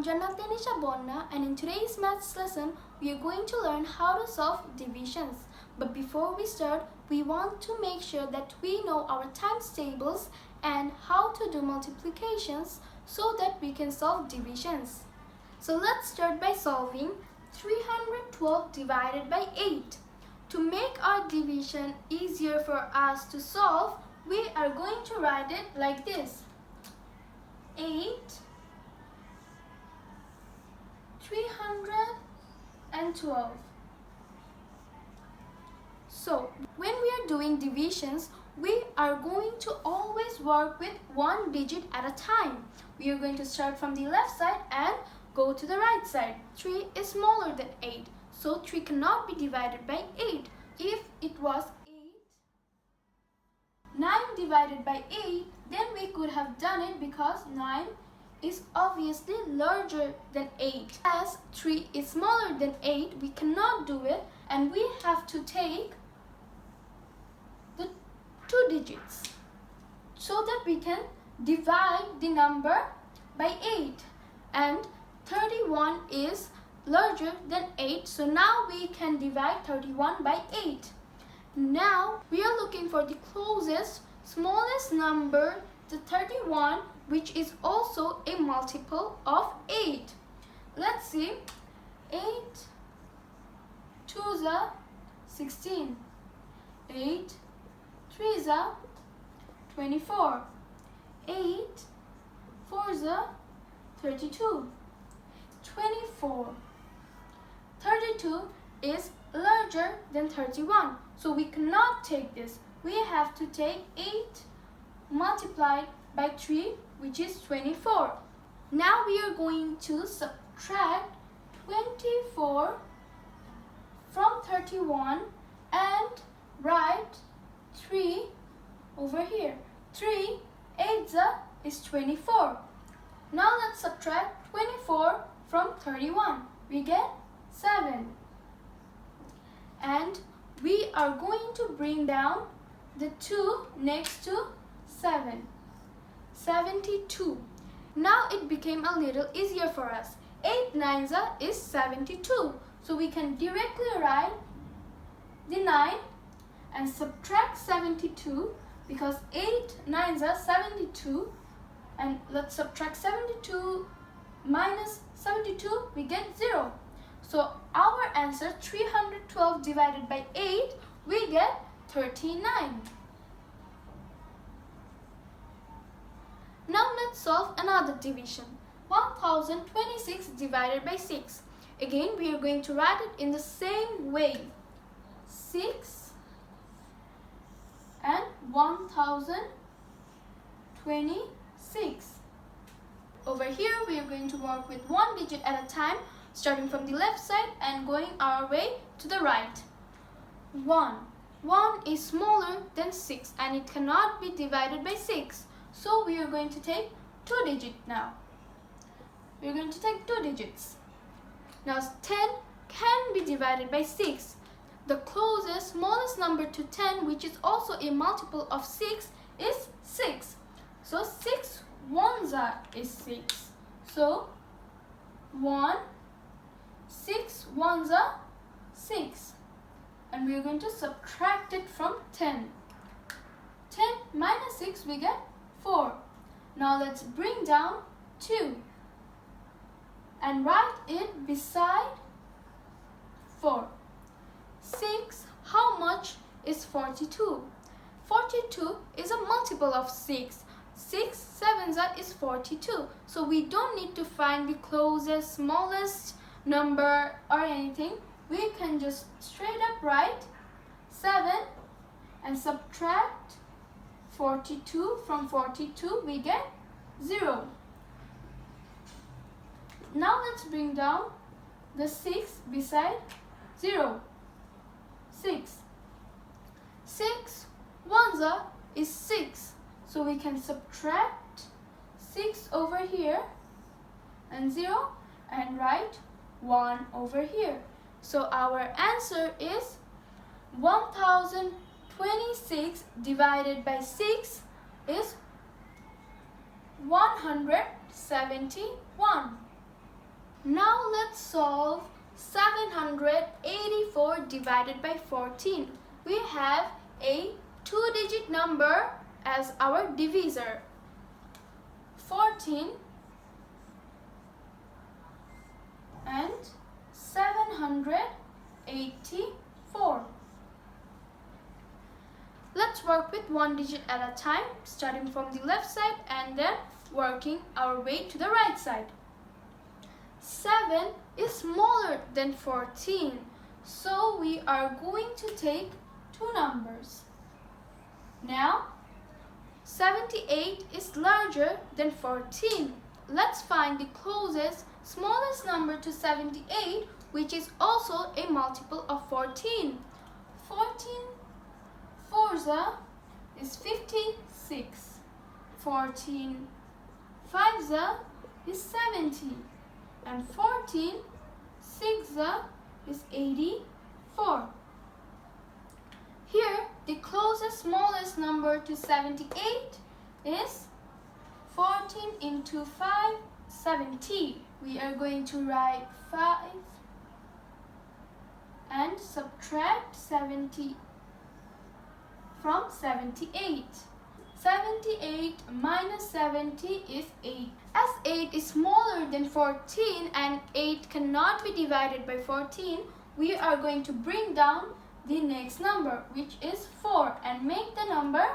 Jannati and in today's maths lesson, we are going to learn how to solve divisions. But before we start, we want to make sure that we know our times tables and how to do multiplications so that we can solve divisions. So let's start by solving 312 divided by 8. To make our division easier for us to solve, we are going to write it like this. 8 312. So, when we are doing divisions, we are going to always work with one digit at a time. We are going to start from the left side and go to the right side. 3 is smaller than 8, so 3 cannot be divided by 8. If it was 9 divided by 8, then we could have done it because 9 is obviously larger than 8. As 3 is smaller than 8, we cannot do it and we have to take the 2 digits so that we can divide the number by 8. And 31 is larger than 8, so now we can divide 31 by 8. Now we are looking for the closest, smallest number to 31, which is also a multiple of 8. Let's see. 8 2s are 16. 8 3s are 24. 8 4s are 32. 24. 32 is larger than 31, so we cannot take this. We have to take 8 multiplied by 3, which is 24. Now we are going to subtract 24 from 31 and write 3 over here. 3 8s is 24. Now let's subtract 24 from 31. We get 7. And we are going to bring down the 2 next to 7. 72. Now it became a little easier for us. 8 9s is 72. So we can directly write the 9 and subtract 72 because 8 9s are 72. And let's subtract 72 minus 72, we get 0. So our answer 312 divided by 8, we get 39. Now let's solve another division. 1026 divided by 6. Again, we are going to write it in the same way. 6 and 1026. Over here, we are going to work with one digit at a time, starting from the left side and going our way to the right. 1. 1 is smaller than 6 and it cannot be divided by 6. So we are going to take 2 digits now. We are going to take 2 digits. Now 10 can be divided by 6. The closest, smallest number to 10, which is also a multiple of 6, is 6. So 6 1s is 6. So 1, 6 1s are 6. And we are going to subtract it from 10. 10 minus 6, we get 4. Now let's bring down 2 and write it beside 4. 6, how much is 42? 42 is a multiple of 6. 6 7s is 42. So we don't need to find the closest, smallest number or anything. We can just straight up write 7 and subtract 42 from 42, we get 0. Now let's bring down the 6 beside 0. 6. 6 1s is 6. So we can subtract 6 over here and 0 and write 1 over here. So our answer is 1026 divided by 6 is 171. Now let's solve 784 divided by 14. We have a two-digit number as our divisor. 14 and 784. Let's work with one digit at a time, starting from the left side and then working our way to the right side. 7 is smaller than 14, so we are going to take two numbers. Now, 78 is larger than 14. Let's find the closest, smallest number to 78, which is also a multiple of 14. 14 fourza is 56. 14 fivesa is 70. And 14 sixza is 84. Here, the closest smallest number to 78 is 14 into 5, 70. We are going to write 5 and subtract 70 from 78. 78 minus 70 is 8. As 8 is smaller than 14 and 8 cannot be divided by 14, we are going to bring down the next number, which is 4, and make the number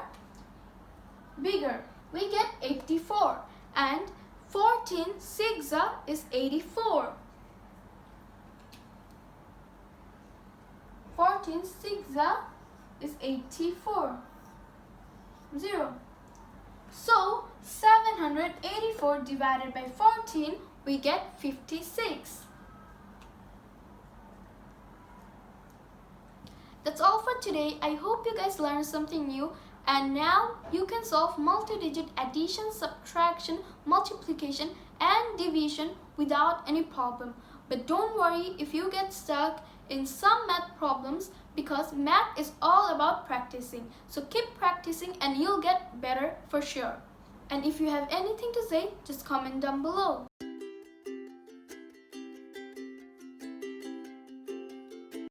bigger. We get 84, and 14 sixza is 84. 14 sixza is 84. 0. So 784 divided by 14, we get 56. That's all for today. I hope you guys learned something new, and now you can solve multi-digit addition, subtraction, multiplication and division without any problem. But don't worry if you get stuck in some math problems, because math is all about practicing. So keep practicing and you'll get better for sure. And if you have anything to say, just comment down below.